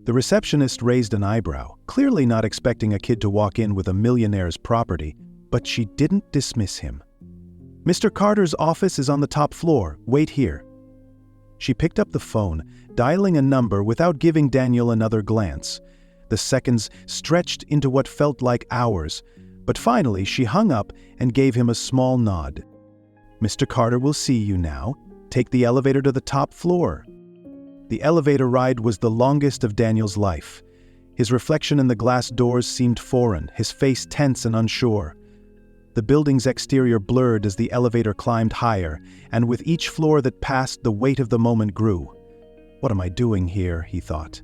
The receptionist raised an eyebrow, clearly not expecting a kid to walk in with a millionaire's property, but she didn't dismiss him. "Mr. Carter's office is on the top floor. Wait here." She picked up the phone, dialing a number without giving Daniel another glance. The seconds stretched into what felt like hours, but finally she hung up and gave him a small nod. "Mr. Carter will see you now. Take the elevator to the top floor." The elevator ride was the longest of Daniel's life. His reflection in the glass doors seemed foreign, his face tense and unsure. The building's exterior blurred as the elevator climbed higher, and with each floor that passed, the weight of the moment grew. "What am I doing here?" he thought.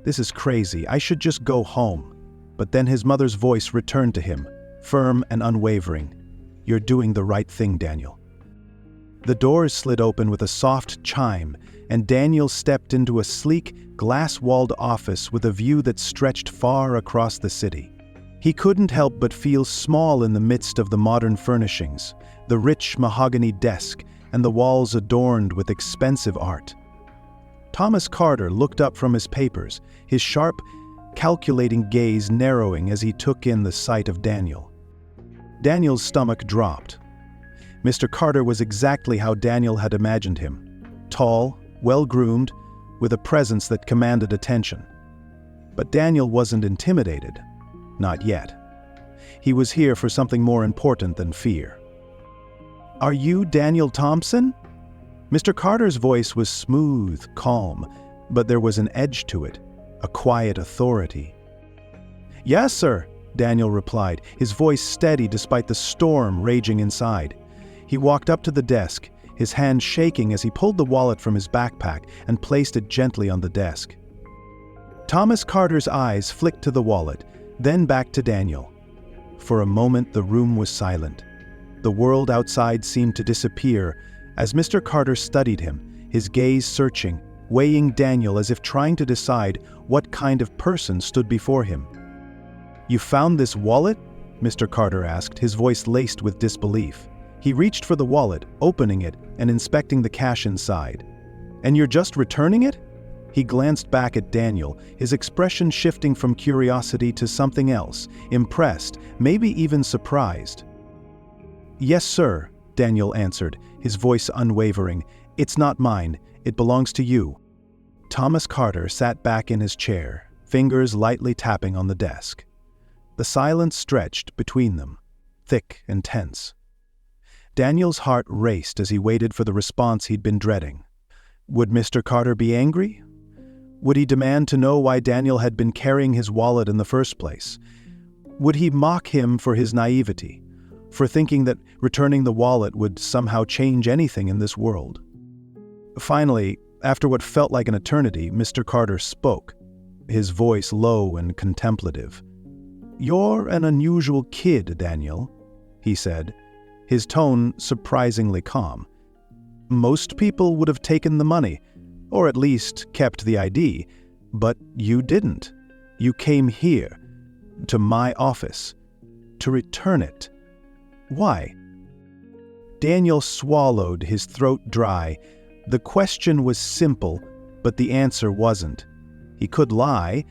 "This is crazy. I should just go home." But then his mother's voice returned to him, firm and unwavering. "You're doing the right thing, Daniel." The doors slid open with a soft chime, and Daniel stepped into a sleek, glass-walled office with a view that stretched far across the city. He couldn't help but feel small in the midst of the modern furnishings, the rich mahogany desk, and the walls adorned with expensive art. Thomas Carter looked up from his papers, his sharp, calculating gaze narrowing as he took in the sight of Daniel. Daniel's stomach dropped. Mr. Carter was exactly how Daniel had imagined him. Tall, well-groomed, with a presence that commanded attention. But Daniel wasn't intimidated. Not yet. He was here for something more important than fear. "Are you Daniel Thompson?" Mr. Carter's voice was smooth, calm, but there was an edge to it, a quiet authority. "Yes, sir," Daniel replied, his voice steady despite the storm raging inside. He walked up to the desk, his hand shaking as he pulled the wallet from his backpack and placed it gently on the desk. Thomas Carter's eyes flicked to the wallet, then back to Daniel. For a moment the room was silent. The world outside seemed to disappear as Mr. Carter studied him, his gaze searching, weighing Daniel as if trying to decide what kind of person stood before him. "You found this wallet?" Mr. Carter asked, his voice laced with disbelief. He reached for the wallet, opening it and inspecting the cash inside. "And you're just returning it?" He glanced back at Daniel, his expression shifting from curiosity to something else, impressed, maybe even surprised. "Yes, sir," Daniel answered, his voice unwavering. "It's not mine. It belongs to you." Thomas Carter sat back in his chair, fingers lightly tapping on the desk. The silence stretched between them, thick and tense. Daniel's heart raced as he waited for the response he'd been dreading. Would Mr. Carter be angry? Would he demand to know why Daniel had been carrying his wallet in the first place? Would he mock him for his naivety, for thinking that returning the wallet would somehow change anything in this world? Finally, after what felt like an eternity, Mr. Carter spoke, his voice low and contemplative. "You're an unusual kid, Daniel," he said, his tone surprisingly calm. "Most people would have taken the money, or at least kept the ID, but you didn't. You came here, to my office, to return it. Why?" Daniel swallowed, his throat dry. The question was simple, but the answer wasn't. He could lie,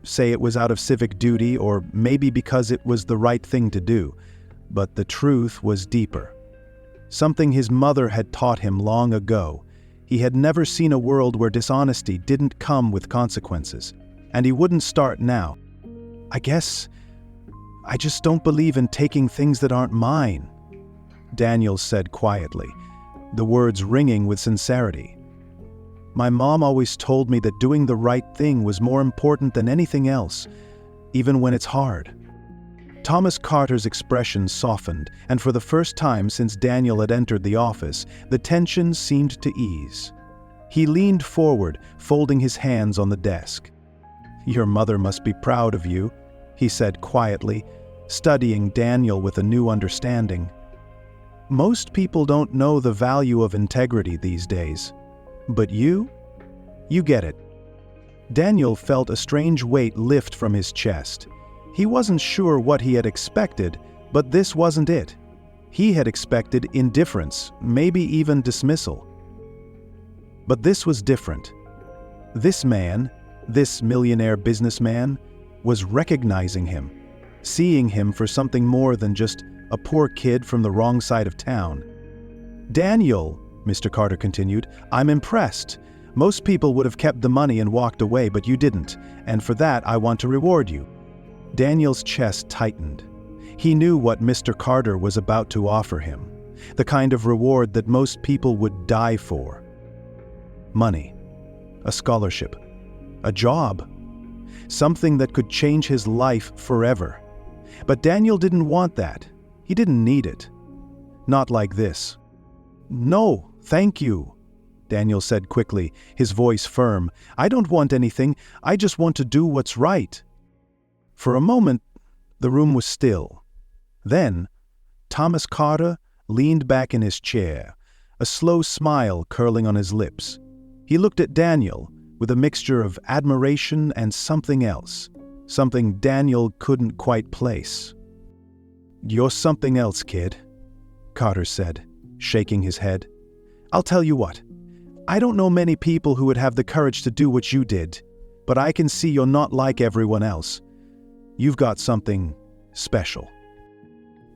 say it was out of civic duty, or maybe because it was the right thing to do. But the truth was deeper. Something his mother had taught him long ago. He had never seen a world where dishonesty didn't come with consequences, and he wouldn't start now. I guess I just don't believe in taking things that aren't mine," Daniel said quietly, the words ringing with sincerity. "My mom always told me that doing the right thing was more important than anything else, even when it's hard." Thomas Carter's expression softened, and for the first time since Daniel had entered the office, the tension seemed to ease. He leaned forward, folding his hands on the desk. "Your mother must be proud of you," he said quietly, studying Daniel with a new understanding. "Most people don't know the value of integrity these days. But you get it." Daniel felt a strange weight lift from his chest. He wasn't sure what he had expected, but this wasn't it. He had expected indifference, maybe even dismissal. But this was different. This man, This millionaire businessman was recognizing him, seeing him for something more than just a poor kid from the wrong side of town. "Daniel," Mr. Carter continued, "I'm impressed. Most people would have kept the money and walked away, but you didn't, and for that I want to reward you." Daniel's chest tightened. He knew what Mr. Carter was about to offer him, the kind of reward that most people would die for. Money, a scholarship, a job, something that could change his life forever. But Daniel didn't want that. He didn't need it. Not like this. "No, thank you," Daniel said quickly, his voice firm. "I don't want anything. I just want to do what's right." For a moment, the room was still. Then, Thomas Carter leaned back in his chair, a slow smile curling on his lips. He looked at Daniel with a mixture of admiration and something else, something Daniel couldn't quite place. "You're something else, kid," Carter said, shaking his head. "I'll tell you what, I don't know many people who would have the courage to do what you did, but I can see you're not like everyone else. You've got something special."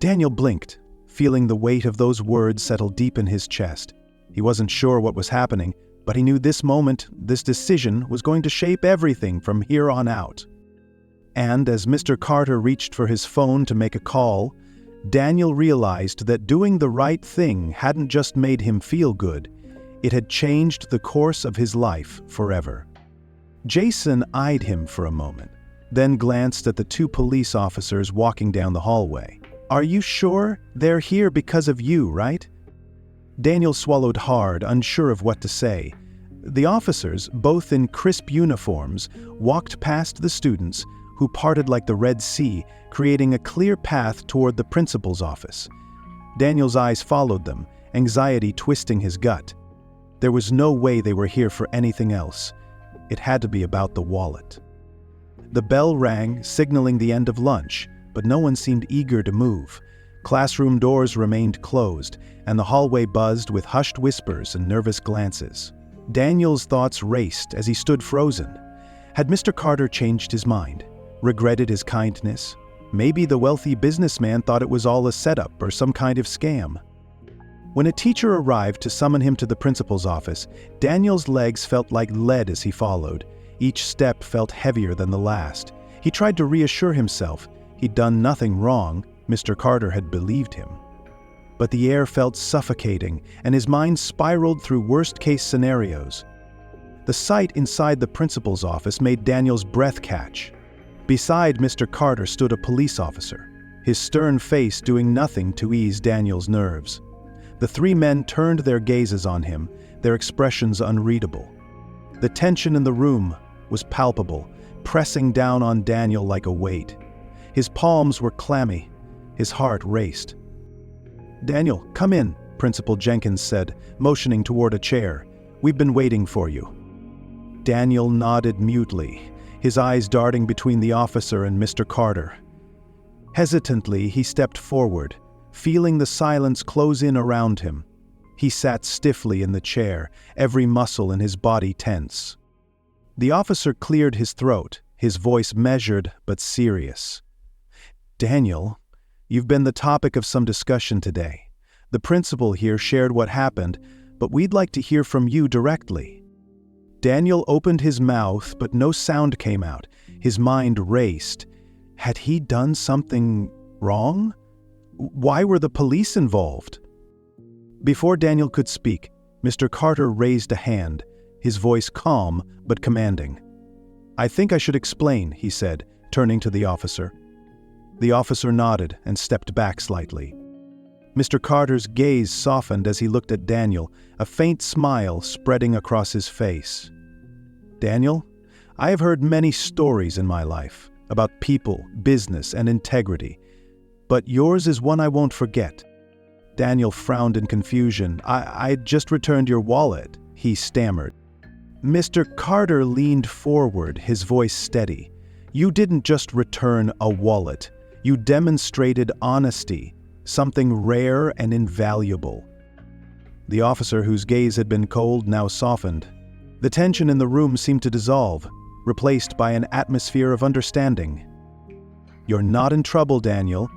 Daniel blinked, feeling the weight of those words settle deep in his chest. He wasn't sure what was happening, but he knew this moment, this decision, was going to shape everything from here on out. And as Mr. Carter reached for his phone to make a call, Daniel realized that doing the right thing hadn't just made him feel good, it had changed the course of his life forever. Jason eyed him for a moment, then glanced at the two police officers walking down the hallway. "Are you sure they're here because of you, right?" Daniel swallowed hard, unsure of what to say. The officers, both in crisp uniforms, walked past the students, who parted like the Red Sea, creating a clear path toward the principal's office. Daniel's eyes followed them, anxiety twisting his gut. There was no way they were here for anything else. It had to be about the wallet. The bell rang, signaling the end of lunch, but no one seemed eager to move. Classroom doors remained closed, and the hallway buzzed with hushed whispers and nervous glances. Daniel's thoughts raced as he stood frozen. Had Mr. Carter changed his mind? Regretted his kindness? Maybe the wealthy businessman thought it was all a setup or some kind of scam. When a teacher arrived to summon him to the principal's office, Daniel's legs felt like lead as he followed. Each step felt heavier than the last. He tried to reassure himself he'd done nothing wrong. Mr. Carter had believed him. But the air felt suffocating, and his mind spiraled through worst-case scenarios. The sight inside the principal's office made Daniel's breath catch. Beside Mr. Carter stood a police officer, his stern face doing nothing to ease Daniel's nerves. The three men turned their gazes on him, their expressions unreadable. The tension in the room was palpable, pressing down on Daniel like a weight. His palms were clammy. His heart raced. "Daniel, come in," Principal Jenkins said, motioning toward a chair. "We've been waiting for you." Daniel nodded mutely, his eyes darting between the officer and Mr. Carter. Hesitantly, he stepped forward, feeling the silence close in around him. He sat stiffly in the chair, every muscle in his body tense. The officer cleared his throat, his voice measured but serious. "Daniel, you've been the topic of some discussion today. The principal here shared what happened, but we'd like to hear from you directly." Daniel opened his mouth, but no sound came out. His mind raced. Had he done something wrong? Why were the police involved? Before Daniel could speak, Mr. Carter raised a hand, his voice calm but commanding. "I think I should explain," he said, turning to the officer. The officer nodded and stepped back slightly. Mr. Carter's gaze softened as he looked at Daniel, a faint smile spreading across his face. "Daniel, I have heard many stories in my life about people, business, and integrity, but yours is one I won't forget." Daniel frowned in confusion. I'd just returned your wallet," he stammered. Mr. Carter leaned forward, his voice steady. "You didn't just return a wallet. You demonstrated honesty, something rare and invaluable." The officer, whose gaze had been cold, now softened. The tension in the room seemed to dissolve. replaced by an atmosphere of understanding. "You're not in trouble, Daniel,"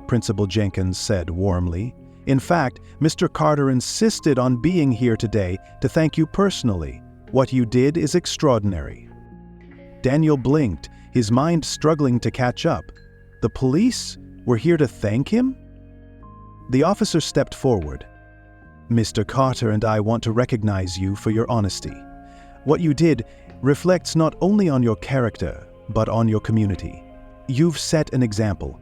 Principal Jenkins said warmly. "In fact, Mr. Carter insisted on being here today to thank you personally. What you did is extraordinary." Daniel blinked, his mind struggling to catch up. The police were here to thank him? The officer stepped forward. "Mr. Carter and I want to recognize you for your honesty. What you did reflects not only on your character, but on your community. You've set an example."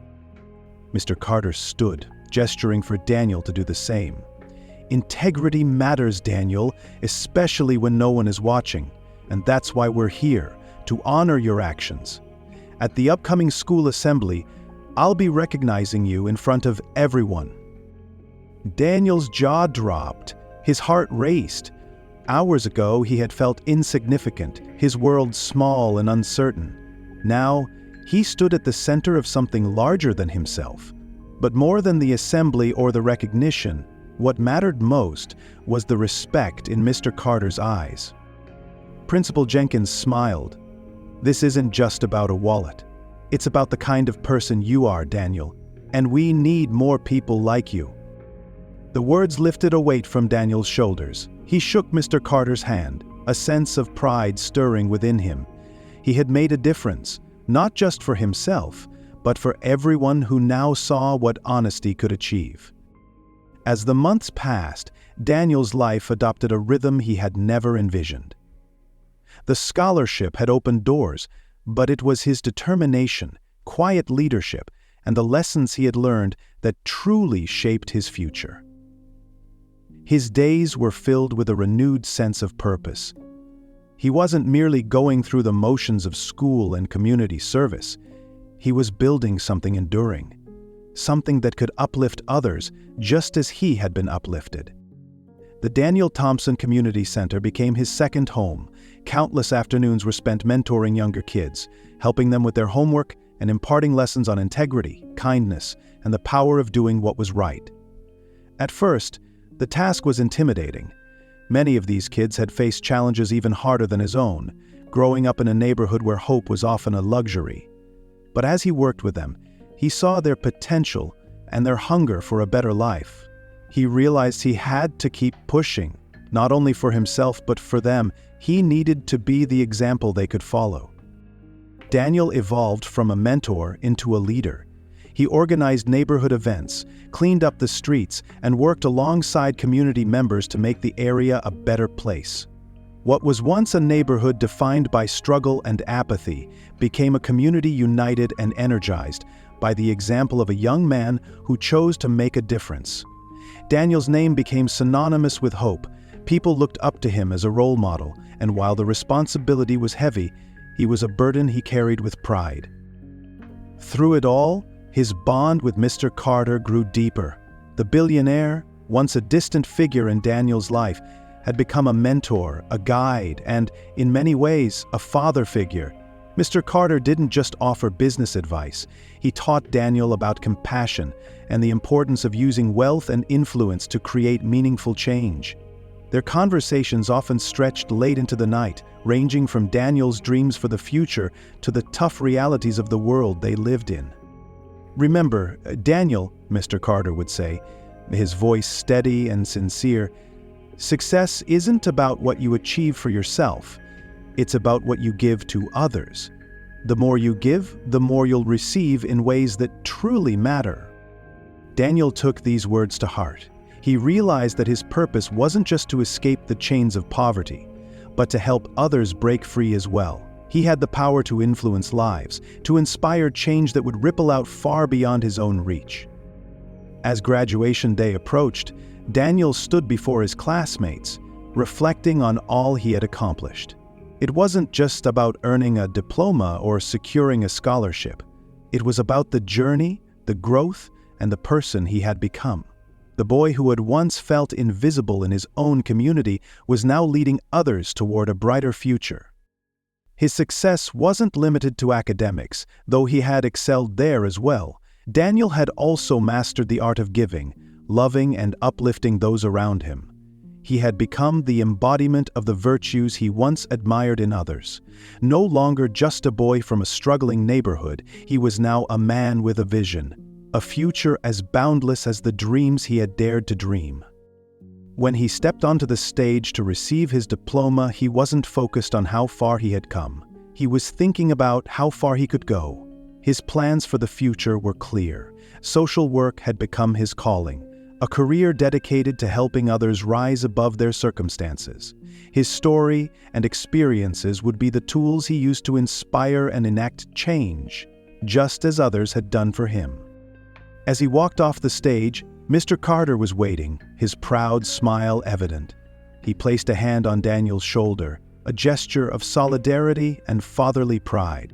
Mr. Carter stood, gesturing for Daniel to do the same. "Integrity matters, Daniel, especially when no one is watching, and that's why we're here, to honor your actions. At the upcoming school assembly, I'll be recognizing you in front of everyone." Daniel's jaw dropped, his heart raced. Hours ago, he had felt insignificant, his world small and uncertain. Now, he stood at the center of something larger than himself. But more than the assembly or the recognition, what mattered most was the respect in Mr. Carter's eyes. Principal Jenkins smiled. "This isn't just about a wallet. It's about the kind of person you are, Daniel, and we need more people like you." The words lifted a weight from Daniel's shoulders. He shook Mr. Carter's hand, a sense of pride stirring within him. He had made a difference, not just for himself, but for everyone who now saw what honesty could achieve. As the months passed, Daniel's life adopted a rhythm he had never envisioned. The scholarship had opened doors, but it was his determination, quiet leadership, and the lessons he had learned that truly shaped his future. His days were filled with a renewed sense of purpose. He wasn't merely going through the motions of school and community service. He was building something enduring, something that could uplift others just as he had been uplifted. The Daniel Thompson Community Center became his second home. Countless afternoons were spent mentoring younger kids, helping them with their homework and imparting lessons on integrity, kindness, and the power of doing what was right. At first, the task was intimidating. Many of these kids had faced challenges even harder than his own, growing up in a neighborhood where hope was often a luxury. But as he worked with them, he saw their potential and their hunger for a better life. He realized he had to keep pushing, not only for himself but for them. He needed to be the example they could follow. Daniel evolved from a mentor into a leader. He organized neighborhood events, cleaned up the streets, and worked alongside community members to make the area a better place. What was once a neighborhood defined by struggle and apathy became a community united and energized by the example of a young man who chose to make a difference. Daniel's name became synonymous with hope. People looked up to him as a role model, and while the responsibility was heavy, he was a burden he carried with pride. Through it all, his bond with Mr. Carter grew deeper. The billionaire, once a distant figure in Daniel's life, had become a mentor, a guide, and, in many ways, a father figure. Mr. Carter didn't just offer business advice. He taught Daniel about compassion and the importance of using wealth and influence to create meaningful change. Their conversations often stretched late into the night, ranging from Daniel's dreams for the future to the tough realities of the world they lived in. "Remember, Daniel," Mr. Carter would say, his voice steady and sincere, "success isn't about what you achieve for yourself. It's about what you give to others. The more you give, the more you'll receive in ways that truly matter." Daniel took these words to heart. He realized that his purpose wasn't just to escape the chains of poverty, but to help others break free as well. He had the power to influence lives, to inspire change that would ripple out far beyond his own reach. As graduation day approached, Daniel stood before his classmates, reflecting on all he had accomplished. It wasn't just about earning a diploma or securing a scholarship. It was about the journey, the growth, and the person he had become. The boy who had once felt invisible in his own community was now leading others toward a brighter future. His success wasn't limited to academics, though he had excelled there as well. Daniel had also mastered the art of giving, loving and uplifting those around him. He had become the embodiment of the virtues he once admired in others. No longer just a boy from a struggling neighborhood, he was now a man with a vision, a future as boundless as the dreams he had dared to dream. When he stepped onto the stage to receive his diploma, he wasn't focused on how far he had come. He was thinking about how far he could go. His plans for the future were clear. Social work had become his calling, a career dedicated to helping others rise above their circumstances. His story and experiences would be the tools he used to inspire and enact change, just as others had done for him. As he walked off the stage, Mr. Carter was waiting, his proud smile evident. He placed a hand on Daniel's shoulder, a gesture of solidarity and fatherly pride.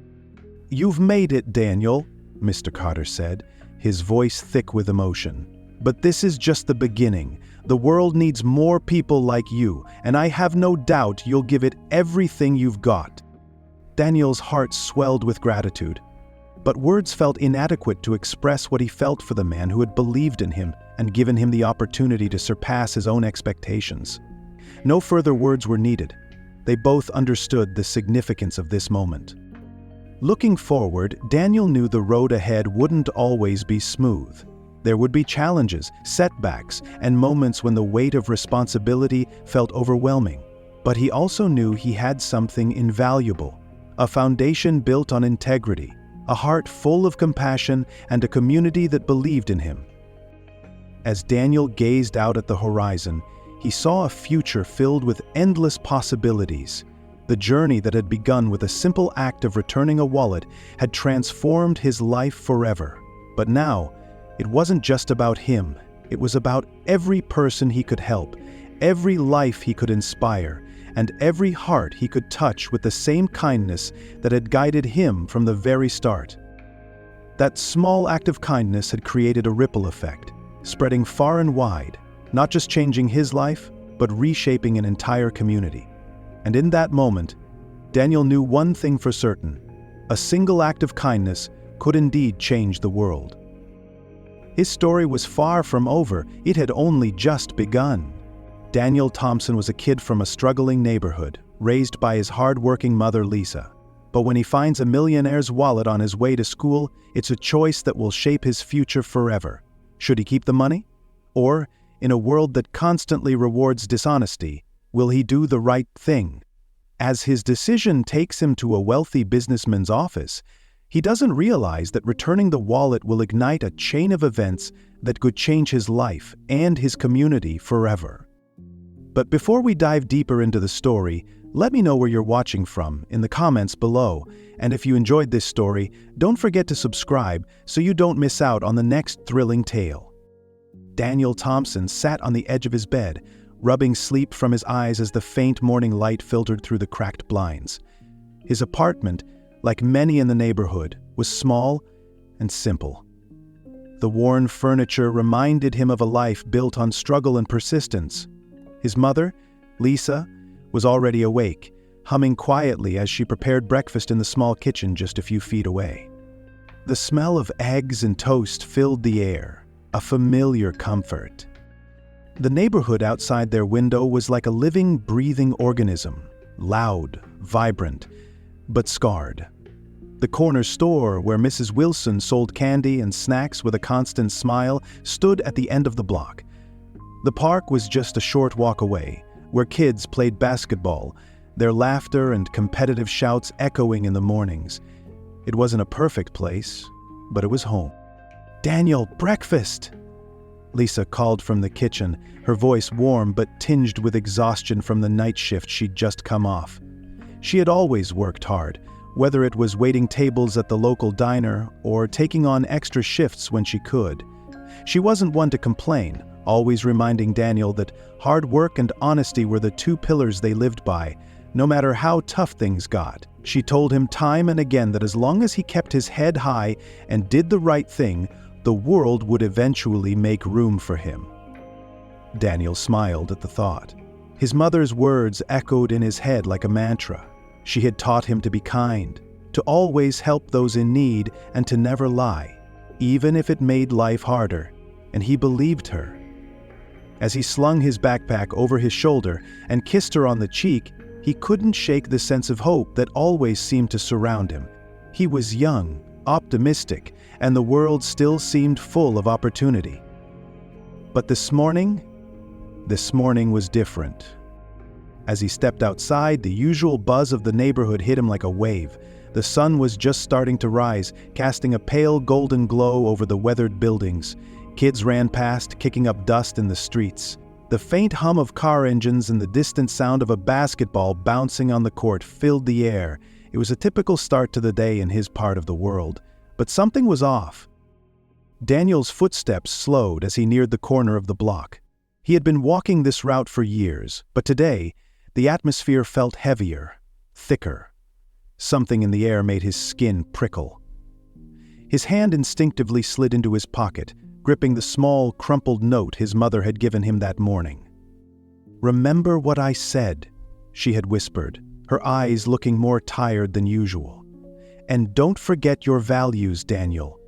"You've made it, Daniel," Mr. Carter said, his voice thick with emotion. "But this is just the beginning. The world needs more people like you, and I have no doubt you'll give it everything you've got." Daniel's heart swelled with gratitude, but words felt inadequate to express what he felt for the man who had believed in him and given him the opportunity to surpass his own expectations. No further words were needed. They both understood the significance of this moment. Looking forward, Daniel knew the road ahead wouldn't always be smooth. There would be challenges, setbacks, and moments when the weight of responsibility felt overwhelming. But he also knew he had something invaluable, a foundation built on integrity, a heart full of compassion, and a community that believed in him. As Daniel gazed out at the horizon, he saw a future filled with endless possibilities. The journey that had begun with a simple act of returning a wallet had transformed his life forever. But now, it wasn't just about him. It was about every person he could help, every life he could inspire, and every heart he could touch with the same kindness that had guided him from the very start. That small act of kindness had created a ripple effect, spreading far and wide, not just changing his life, but reshaping an entire community. And in that moment, Daniel knew one thing for certain: a single act of kindness could indeed change the world. His story was far from over. It had only just begun. Daniel Thompson was a kid from a struggling neighborhood, raised by his hard-working mother, Lisa. But when he finds a millionaire's wallet on his way to school, it's a choice that will shape his future forever. Should he keep the money? Or, in a world that constantly rewards dishonesty, will he do the right thing? As his decision takes him to a wealthy businessman's office, he doesn't realize that returning the wallet will ignite a chain of events that could change his life and his community forever. But before we dive deeper into the story, let me know where you're watching from in the comments below. And if you enjoyed this story, don't forget to subscribe so you don't miss out on the next thrilling tale. Daniel Thompson sat on the edge of his bed, rubbing sleep from his eyes as the faint morning light filtered through the cracked blinds. His apartment, like many in the neighborhood, was small and simple. The worn furniture reminded him of a life built on struggle and persistence. His mother, Lisa, was already awake, humming quietly as she prepared breakfast in the small kitchen just a few feet away. The smell of eggs and toast filled the air, a familiar comfort. The neighborhood outside their window was like a living, breathing organism, loud, vibrant, but scarred. The corner store, where Mrs. Wilson sold candy and snacks with a constant smile, stood at the end of the block. The park was just a short walk away, where kids played basketball, their laughter and competitive shouts echoing in the mornings. It wasn't a perfect place, but it was home. "Daniel, breakfast!" Lisa called from the kitchen, her voice warm but tinged with exhaustion from the night shift she'd just come off. She had always worked hard, whether it was waiting tables at the local diner or taking on extra shifts when she could. She wasn't one to complain, always reminding Daniel that hard work and honesty were the two pillars they lived by, no matter how tough things got. She told him time and again that as long as he kept his head high and did the right thing, the world would eventually make room for him. Daniel smiled at the thought. His mother's words echoed in his head like a mantra. She had taught him to be kind, to always help those in need, and to never lie, even if it made life harder, and he believed her. As he slung his backpack over his shoulder and kissed her on the cheek, he couldn't shake the sense of hope that always seemed to surround him. He was young, optimistic, and the world still seemed full of opportunity. But this morning was different. As he stepped outside, the usual buzz of the neighborhood hit him like a wave. The sun was just starting to rise, casting a pale golden glow over the weathered buildings. Kids ran past, kicking up dust in the streets. The faint hum of car engines and the distant sound of a basketball bouncing on the court filled the air. It was a typical start to the day in his part of the world. But something was off. Daniel's footsteps slowed as he neared the corner of the block. He had been walking this route for years, but today, the atmosphere felt heavier, thicker. Something in the air made his skin prickle. His hand instinctively slid into his pocket, gripping the small, crumpled note his mother had given him that morning. "Remember what I said," she had whispered, her eyes looking more tired than usual. "And don't forget your values, Daniel."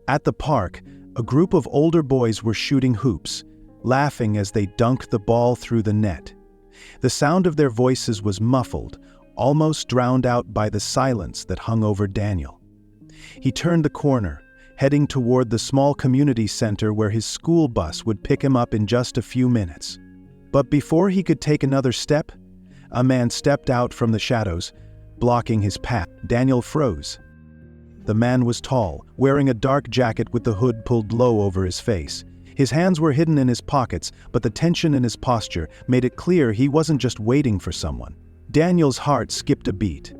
At the park, a group of older boys were shooting hoops, laughing as they dunked the ball through the net. The sound of their voices was muffled, almost drowned out by the silence that hung over Daniel. He turned the corner, heading toward the small community center where his school bus would pick him up in just a few minutes. But before he could take another step, a man stepped out from the shadows, blocking his path. Daniel froze. The man was tall, wearing a dark jacket with the hood pulled low over his face. His hands were hidden in his pockets, but the tension in his posture made it clear he wasn't just waiting for someone. Daniel's heart skipped a beat.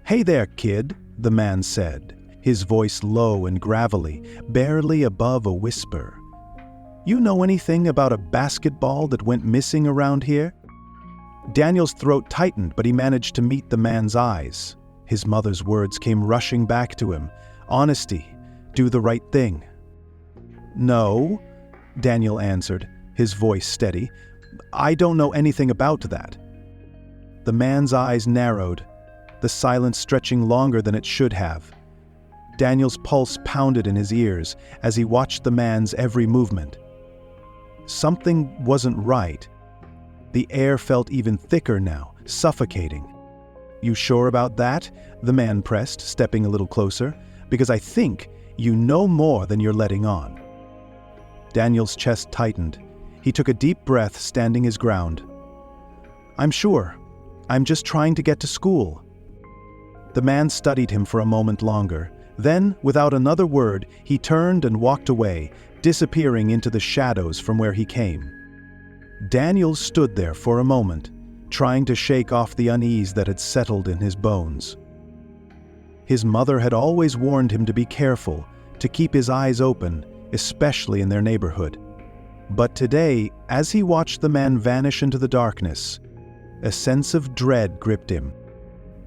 "Hey there, kid," the man said, his voice low and gravelly, barely above a whisper. "You know anything about a basketball that went missing around here?" Daniel's throat tightened, but he managed to meet the man's eyes. His mother's words came rushing back to him. Honesty, do the right thing. "No," Daniel answered, his voice steady. "I don't know anything about that." The man's eyes narrowed, the silence stretching longer than it should have. Daniel's pulse pounded in his ears as he watched the man's every movement. Something wasn't right. The air felt even thicker now, suffocating. "You sure about that?" the man pressed, stepping a little closer. "Because I think you know more than you're letting on." Daniel's chest tightened. He took a deep breath, standing his ground. "I'm sure. I'm just trying to get to school." The man studied him for a moment longer. Then, without another word, he turned and walked away, disappearing into the shadows from where he came. Daniel stood there for a moment, trying to shake off the unease that had settled in his bones. His mother had always warned him to be careful, to keep his eyes open, especially in their neighborhood. But today, as he watched the man vanish into the darkness, a sense of dread gripped him.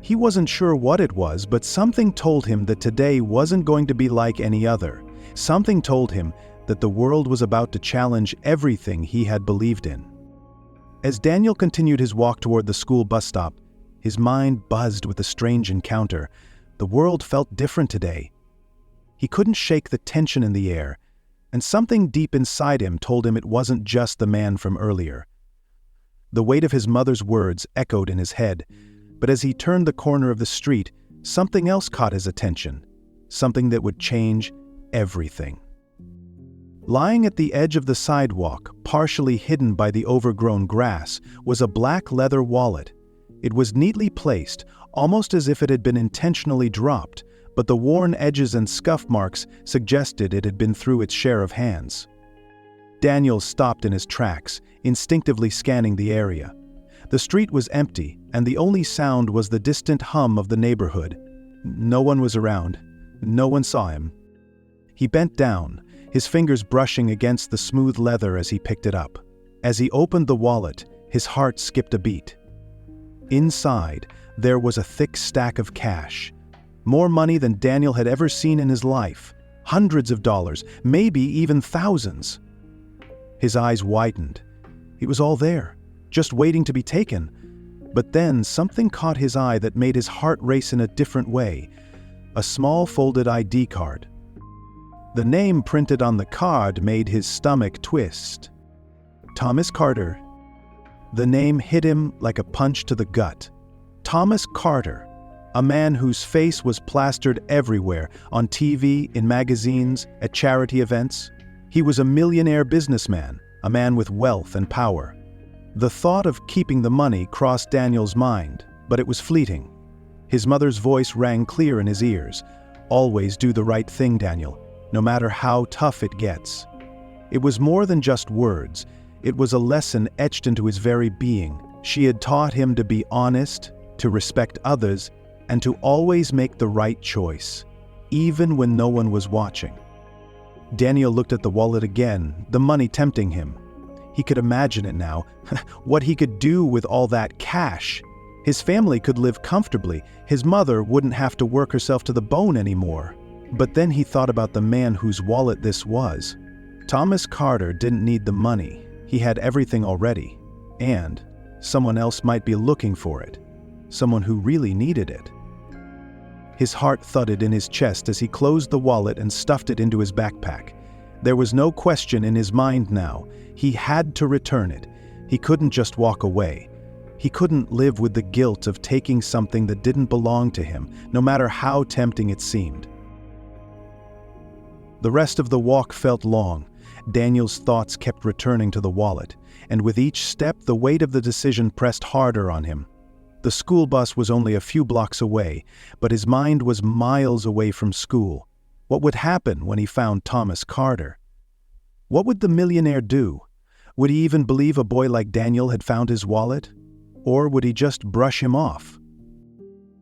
He wasn't sure what it was, but something told him that today wasn't going to be like any other. Something told him that the world was about to challenge everything he had believed in. As Daniel continued his walk toward the school bus stop, his mind buzzed with a strange encounter. The world felt different today. He couldn't shake the tension in the air, and something deep inside him told him it wasn't just the man from earlier. The weight of his mother's words echoed in his head, but as he turned the corner of the street, something else caught his attention, something that would change everything. Lying at the edge of the sidewalk, partially hidden by the overgrown grass, was a black leather wallet. It was neatly placed, almost as if it had been intentionally dropped, but the worn edges and scuff marks suggested it had been through its share of hands. Daniel stopped in his tracks, instinctively scanning the area. The street was empty, and the only sound was the distant hum of the neighborhood. No one was around. No one saw him. He bent down, his fingers brushing against the smooth leather as he picked it up. As he opened the wallet, his heart skipped a beat. Inside, there was a thick stack of cash. More money than Daniel had ever seen in his life. Hundreds of dollars, maybe even thousands. His eyes widened. It was all there, just waiting to be taken. But then something caught his eye that made his heart race in a different way. A small folded ID card. The name printed on the card made his stomach twist. Thomas Carter. The name hit him like a punch to the gut. Thomas Carter, a man whose face was plastered everywhere, on TV, in magazines, at charity events. He was a millionaire businessman, a man with wealth and power. The thought of keeping the money crossed Daniel's mind, but it was fleeting. His mother's voice rang clear in his ears. Always do the right thing, Daniel, no matter how tough it gets. It was more than just words. It was a lesson etched into his very being. She had taught him to be honest, to respect others, and to always make the right choice, even when no one was watching. Daniel looked at the wallet again, the money tempting him. He could imagine it now, what he could do with all that cash. His family could live comfortably. His mother wouldn't have to work herself to the bone anymore. But then he thought about the man whose wallet this was. Thomas Carter didn't need the money. He had everything already. And someone else might be looking for it. Someone who really needed it. His heart thudded in his chest as he closed the wallet and stuffed it into his backpack. There was no question in his mind now. He had to return it. He couldn't just walk away. He couldn't live with the guilt of taking something that didn't belong to him, no matter how tempting it seemed. The rest of the walk felt long. Daniel's thoughts kept returning to the wallet, and with each step the weight of the decision pressed harder on him. The school bus was only a few blocks away, but his mind was miles away from school. What would happen when he found Thomas Carter? What would the millionaire do? Would he even believe a boy like Daniel had found his wallet? Or would he just brush him off?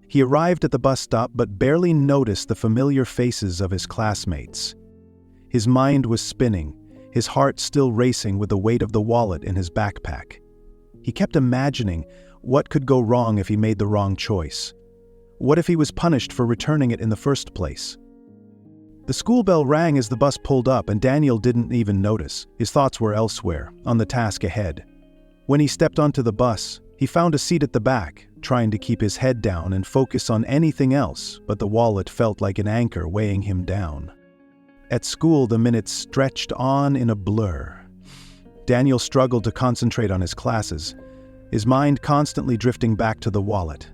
He arrived at the bus stop but barely noticed the familiar faces of his classmates. His mind was spinning, his heart still racing with the weight of the wallet in his backpack. He kept imagining what could go wrong if he made the wrong choice. What if he was punished for returning it in the first place? The school bell rang as the bus pulled up, and Daniel didn't even notice. His thoughts were elsewhere, on the task ahead. When he stepped onto the bus, he found a seat at the back, trying to keep his head down and focus on anything else, but the wallet felt like an anchor weighing him down. At school, the minutes stretched on in a blur. Daniel struggled to concentrate on his classes, his mind constantly drifting back to the wallet.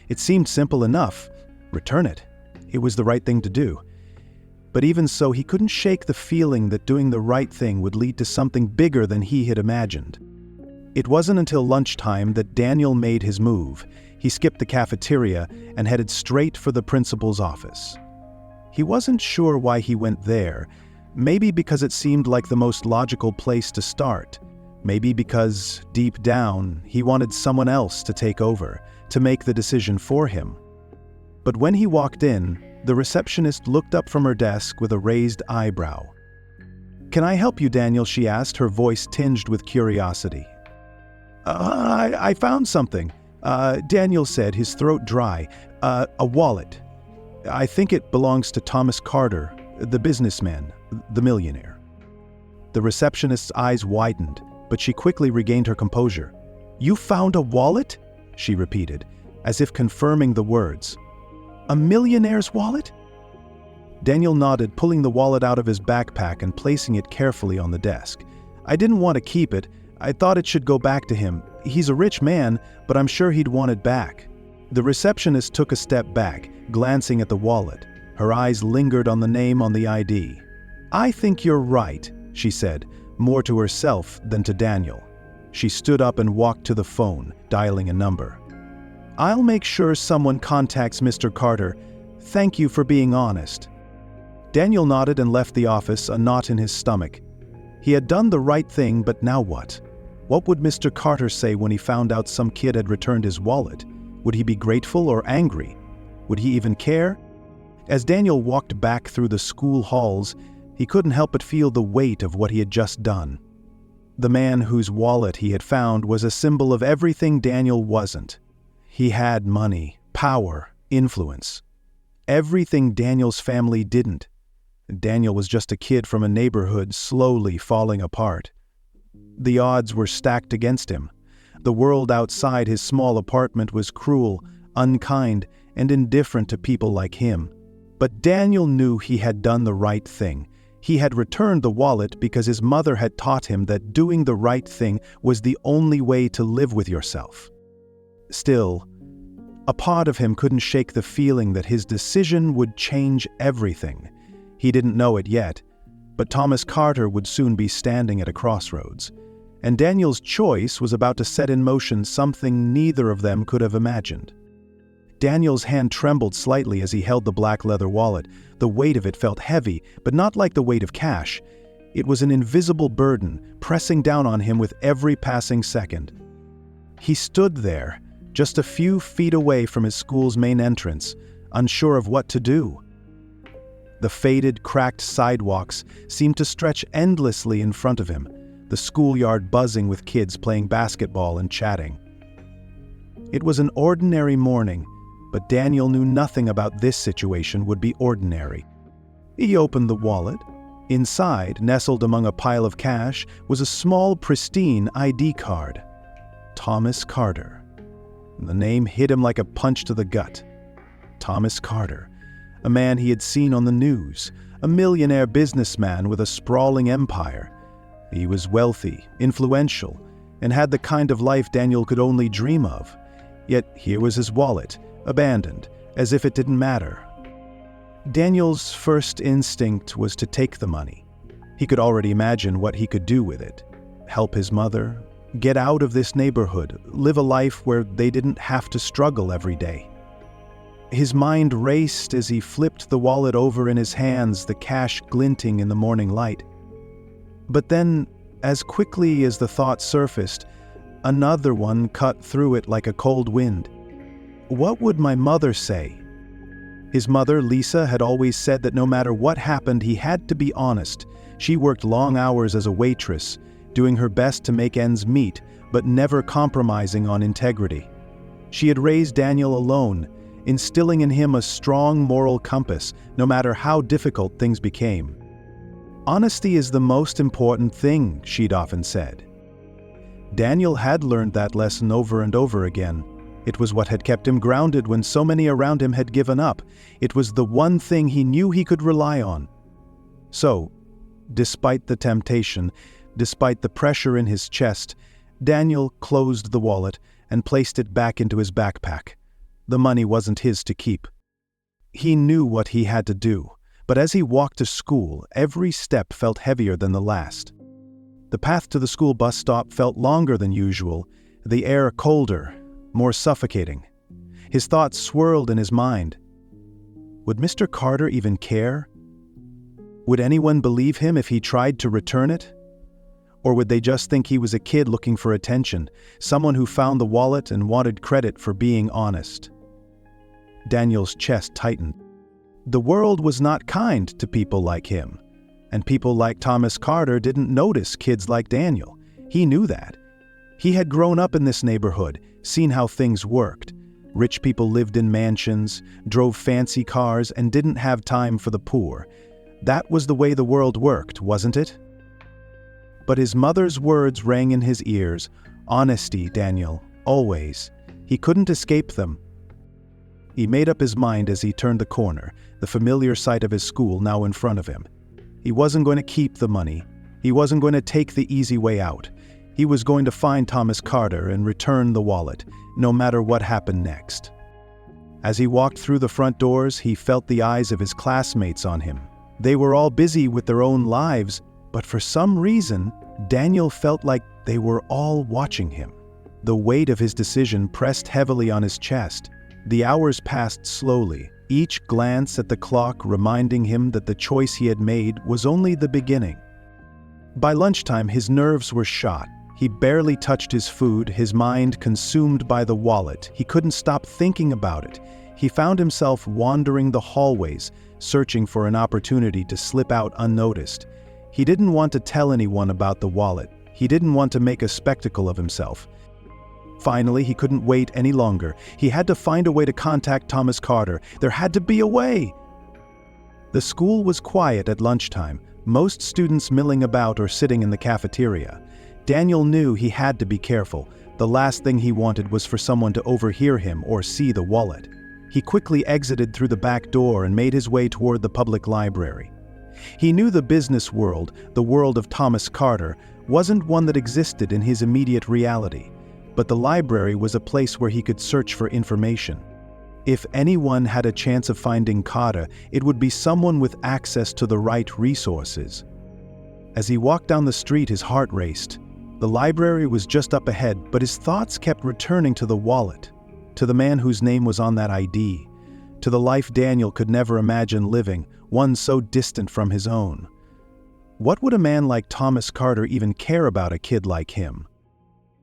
It seemed simple enough. Return it. It was the right thing to do. But even so, he couldn't shake the feeling that doing the right thing would lead to something bigger than he had imagined. It wasn't until lunchtime that Daniel made his move. He skipped the cafeteria and headed straight for the principal's office. He wasn't sure why he went there. Maybe because it seemed like the most logical place to start. Maybe because, deep down, he wanted someone else to take over, to make the decision for him. But when he walked in, the receptionist looked up from her desk with a raised eyebrow. "Can I help you, Daniel?" she asked, her voice tinged with curiosity. I found something," Daniel said, his throat dry. A wallet. I think it belongs to Thomas Carter, the businessman, the millionaire." The receptionist's eyes widened, but she quickly regained her composure. "You found a wallet?" she repeated, as if confirming the words. "A millionaire's wallet?" Daniel nodded, pulling the wallet out of his backpack and placing it carefully on the desk. "I didn't want to keep it. I thought it should go back to him. He's a rich man, but I'm sure he'd want it back." The receptionist took a step back, glancing at the wallet. Her eyes lingered on the name on the ID. "I think you're right," she said, more to herself than to Daniel. She stood up and walked to the phone, dialing a number. "I'll make sure someone contacts Mr. Carter. Thank you for being honest." Daniel nodded and left the office, a knot in his stomach. He had done the right thing, but now what? What would Mr. Carter say when he found out some kid had returned his wallet? Would he be grateful or angry? Would he even care? As Daniel walked back through the school halls, he couldn't help but feel the weight of what he had just done. The man whose wallet he had found was a symbol of everything Daniel wasn't. He had money, power, influence. Everything Daniel's family didn't. Daniel was just a kid from a neighborhood slowly falling apart. The odds were stacked against him. The world outside his small apartment was cruel, unkind, and indifferent to people like him. But Daniel knew he had done the right thing. He had returned the wallet because his mother had taught him that doing the right thing was the only way to live with yourself. Still, a part of him couldn't shake the feeling that his decision would change everything. He didn't know it yet, but Thomas Carter would soon be standing at a crossroads, and Daniel's choice was about to set in motion something neither of them could have imagined. Daniel's hand trembled slightly as he held the black leather wallet. The weight of it felt heavy, but not like the weight of cash. It was an invisible burden, pressing down on him with every passing second. He stood there, just a few feet away from his school's main entrance, unsure of what to do. The faded, cracked sidewalks seemed to stretch endlessly in front of him, the schoolyard buzzing with kids playing basketball and chatting. It was an ordinary morning, but Daniel knew nothing about this situation would be ordinary. He opened the wallet. Inside, nestled among a pile of cash, was a small, pristine ID card. Thomas Carter. The name hit him like a punch to the gut. Thomas Carter, a man he had seen on the news, a millionaire businessman with a sprawling empire. He was wealthy, influential, and had the kind of life Daniel could only dream of. Yet here was his wallet, abandoned, as if it didn't matter. Daniel's first instinct was to take the money. He could already imagine what he could do with it. Help his mother, get out of this neighborhood, live a life where they didn't have to struggle every day. His mind raced as he flipped the wallet over in his hands, the cash glinting in the morning light. But then, as quickly as the thought surfaced, another one cut through it like a cold wind. What would my mother say? His mother, Lisa, had always said that no matter what happened, he had to be honest. She worked long hours as a waitress, doing her best to make ends meet, but never compromising on integrity. She had raised Daniel alone, instilling in him a strong moral compass, no matter how difficult things became. Honesty is the most important thing, she'd often said. Daniel had learned that lesson over and over again. It was what had kept him grounded when so many around him had given up. It was the one thing he knew he could rely on. So, despite the temptation, despite the pressure in his chest, Daniel closed the wallet and placed it back into his backpack. The money wasn't his to keep. He knew what he had to do, but as he walked to school, every step felt heavier than the last. The path to the school bus stop felt longer than usual, the air colder, more suffocating. His thoughts swirled in his mind. Would Mr. Carter even care? Would anyone believe him if he tried to return it? Or would they just think he was a kid looking for attention, someone who found the wallet and wanted credit for being honest? Daniel's chest tightened. The world was not kind to people like him, and people like Thomas Carter didn't notice kids like Daniel. He knew that. He had grown up in this neighborhood, seen how things worked. Rich people lived in mansions, drove fancy cars, and didn't have time for the poor. That was the way the world worked, wasn't it? But his mother's words rang in his ears. Honesty, Daniel, always. He couldn't escape them. He made up his mind as he turned the corner, the familiar sight of his school now in front of him. He wasn't going to keep the money. He wasn't going to take the easy way out. He was going to find Thomas Carter and return the wallet, no matter what happened next. As he walked through the front doors, he felt the eyes of his classmates on him. They were all busy with their own lives, but for some reason, Daniel felt like they were all watching him. The weight of his decision pressed heavily on his chest. The hours passed slowly, each glance at the clock reminding him that the choice he had made was only the beginning. By lunchtime, his nerves were shot. He barely touched his food, his mind consumed by the wallet. He couldn't stop thinking about it. He found himself wandering the hallways, searching for an opportunity to slip out unnoticed. He didn't want to tell anyone about the wallet. He didn't want to make a spectacle of himself. Finally, he couldn't wait any longer. He had to find a way to contact Thomas Carter. There had to be a way. The school was quiet at lunchtime, most students milling about or sitting in the cafeteria. Daniel knew he had to be careful. The last thing he wanted was for someone to overhear him or see the wallet. He quickly exited through the back door and made his way toward the public library. He knew the business world, the world of Thomas Carter, wasn't one that existed in his immediate reality, but the library was a place where he could search for information. If anyone had a chance of finding Carter, it would be someone with access to the right resources. As he walked down the street, his heart raced. The library was just up ahead, but his thoughts kept returning to the wallet, to the man whose name was on that ID, to the life Daniel could never imagine living, one so distant from his own. What would a man like Thomas Carter even care about a kid like him?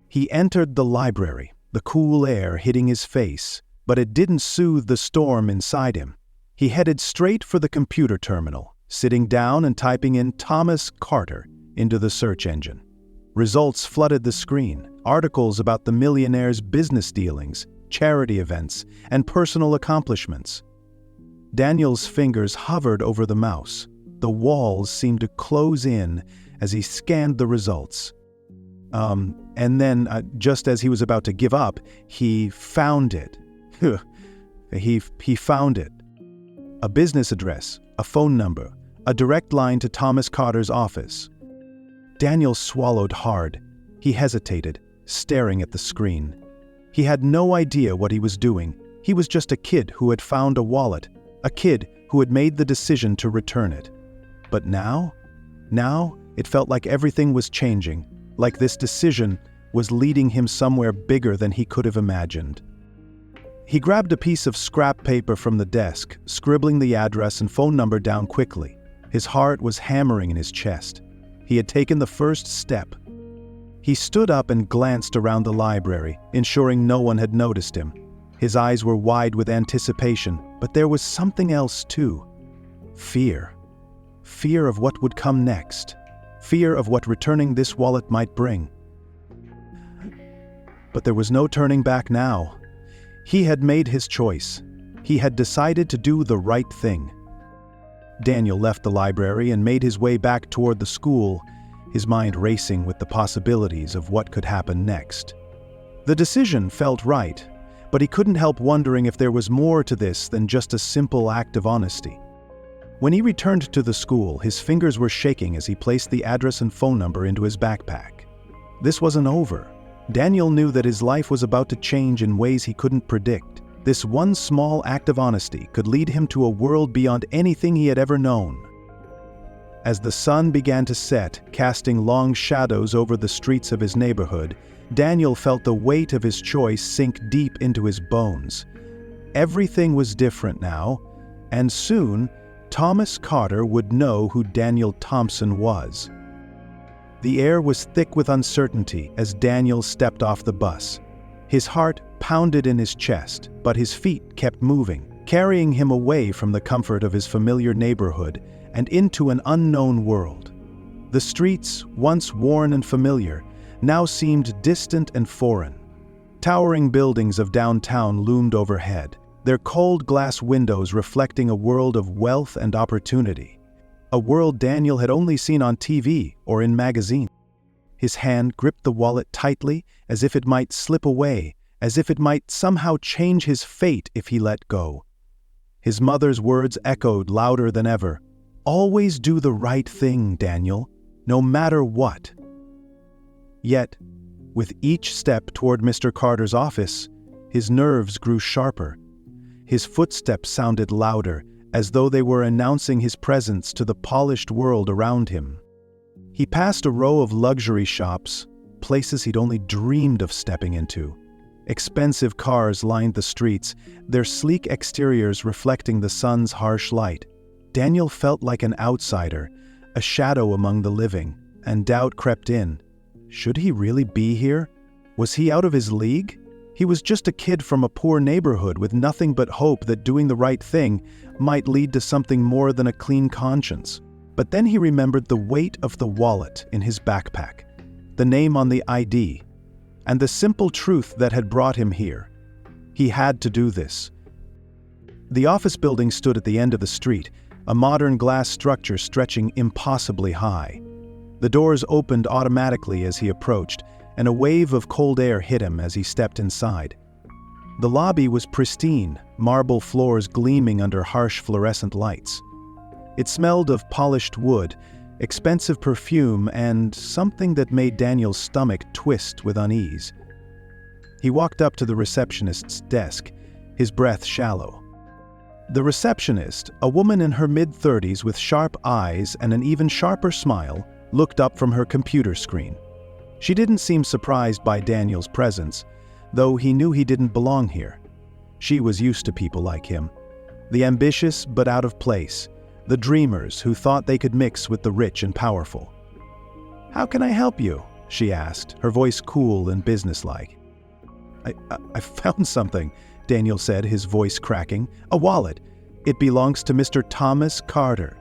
He entered the library, the cool air hitting his face, but it didn't soothe the storm inside him. He headed straight for the computer terminal, sitting down and typing in Thomas Carter into the search engine. Results flooded the screen, articles about the Millionaire's business dealings, charity events, and personal accomplishments. Daniel's fingers hovered over the mouse. The walls seemed to close in as he scanned the results. And then, just as he was about to give up, he found it. He found it. A business address, a phone number, a direct line to Thomas Carter's office. Daniel swallowed hard. He hesitated, staring at the screen. He had no idea what he was doing. He was just a kid who had found a wallet, a kid who had made the decision to return it. But now it felt like everything was changing, like this decision was leading him somewhere bigger than he could have imagined. He grabbed a piece of scrap paper from the desk, scribbling the address and phone number down quickly. His heart was hammering in his chest. He had taken the first step. He stood up and glanced around the library, ensuring no one had noticed him. His eyes were wide with anticipation, but there was something else too. Fear. Fear of what would come next. Fear of what returning this wallet might bring. But there was no turning back now. He had made his choice. He had decided to do the right thing. Daniel left the library and made his way back toward the school, his mind racing with the possibilities of what could happen next. The decision felt right, but he couldn't help wondering if there was more to this than just a simple act of honesty. When he returned to the school, his fingers were shaking as he placed the address and phone number into his backpack. This wasn't over. Daniel knew that his life was about to change in ways he couldn't predict. This one small act of honesty could lead him to a world beyond anything he had ever known. As the sun began to set, casting long shadows over the streets of his neighborhood, Daniel felt the weight of his choice sink deep into his bones. Everything was different now, and soon, Thomas Carter would know who Daniel Thompson was. The air was thick with uncertainty as Daniel stepped off the bus. His heart pounded in his chest, but his feet kept moving, carrying him away from the comfort of his familiar neighborhood and into an unknown world. The streets, once worn and familiar, now seemed distant and foreign. Towering buildings of downtown loomed overhead, their cold glass windows reflecting a world of wealth and opportunity. A world Daniel had only seen on TV or in magazines. His hand gripped the wallet tightly, as if it might slip away, as if it might somehow change his fate if he let go. His mother's words echoed louder than ever. "Always do the right thing, Daniel, no matter what." Yet, with each step toward Mr. Carter's office, his nerves grew sharper. His footsteps sounded louder, as though they were announcing his presence to the polished world around him. He passed a row of luxury shops, places he'd only dreamed of stepping into. Expensive cars lined the streets, their sleek exteriors reflecting the sun's harsh light. Daniel felt like an outsider, a shadow among the living, and doubt crept in. Should he really be here? Was he out of his league? He was just a kid from a poor neighborhood with nothing but hope that doing the right thing might lead to something more than a clean conscience. But then he remembered the weight of the wallet in his backpack, the name on the ID, and the simple truth that had brought him here. He had to do this. The office building stood at the end of the street, a modern glass structure stretching impossibly high. The doors opened automatically as he approached, and a wave of cold air hit him as he stepped inside. The lobby was pristine, marble floors gleaming under harsh fluorescent lights. It smelled of polished wood, expensive perfume, and something that made Daniel's stomach twist with unease. He walked up to the receptionist's desk, his breath shallow. The receptionist, a woman in her mid-30s with sharp eyes and an even sharper smile, looked up from her computer screen. She didn't seem surprised by Daniel's presence, though he knew he didn't belong here. She was used to people like him, the ambitious but out of place, the dreamers who thought they could mix with the rich and powerful. "How can I help you?" she asked, her voice cool and businesslike. I found something," Daniel said, his voice cracking. "A wallet. It belongs to Mr. Thomas Carter."